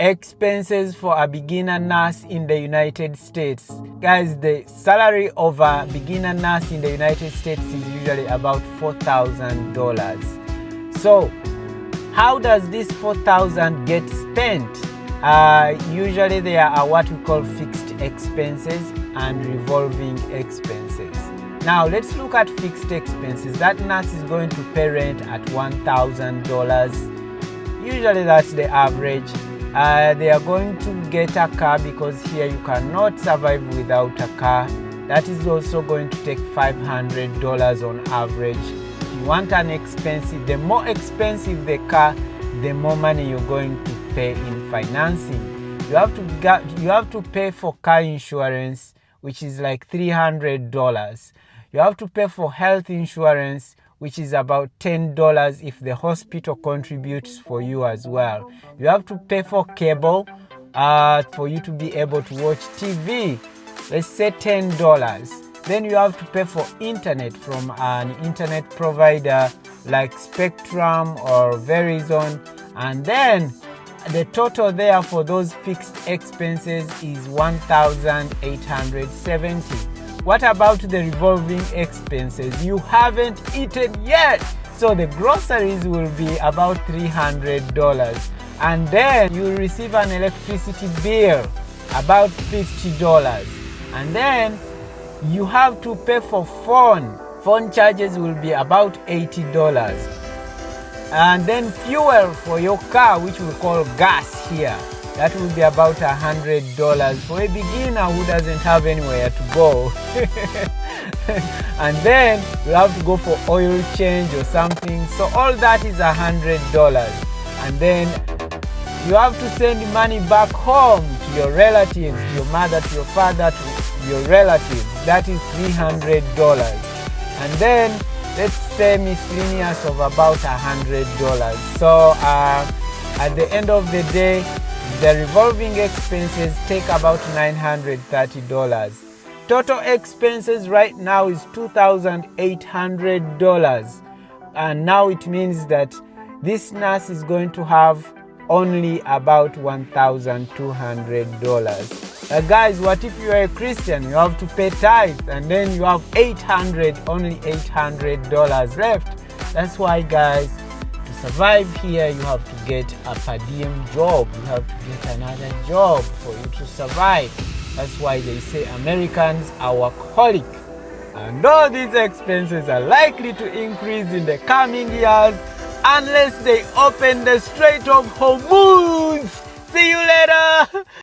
expenses for a beginner nurse in the United States. Guys, the salary of a beginner nurse in the United States is usually about $4,000. So how does this $4,000 get spent? Usually there are what we call fixed expenses and revolving expenses. Now let's look at fixed expenses. That nurse is going to pay rent at $1,000. Usually that's the average. They are going to get a car because here you cannot survive without a car. That is also going to take $500 on average. If you want an expensive, the more expensive the car, the more money you're going to pay in financing. You have to pay for car insurance, which is like $300. You have to pay for health insurance, which is about $10 if the hospital contributes for you as well. You have to pay for cable for you to be able to watch TV. Let's say $10. Then you have to pay for internet from an internet provider like Spectrum or Verizon. And then the total there for those fixed expenses is $1,870. What about the revolving expenses? You haven't eaten yet. So the groceries will be about $300. And then you receive an electricity bill, about $50. And then you have to pay for phone. Phone charges will be about $80. And then fuel for your car, which we call gas here, that will be about $100 for a beginner who doesn't have anywhere to go. And then you have to go for oil change or something. So all that is $100. And then you have to send money back home to your relatives, to your mother, to your father, to your relatives. That is $300. And then let's say miscellaneous of about $100. So at the end of the day, the revolving expenses take about $930. Total expenses right now is $2,800. And now it means that this nurse is going to have only about $1,200. Guys, what if you are a Christian? You have to pay tithe and then you have only $800 left. That's why, guys, to survive here, you have to get a per diem job. You have to get another job for you to survive. That's why they say Americans are workaholic. And all these expenses are likely to increase in the coming years unless they open the Strait of Hormuz.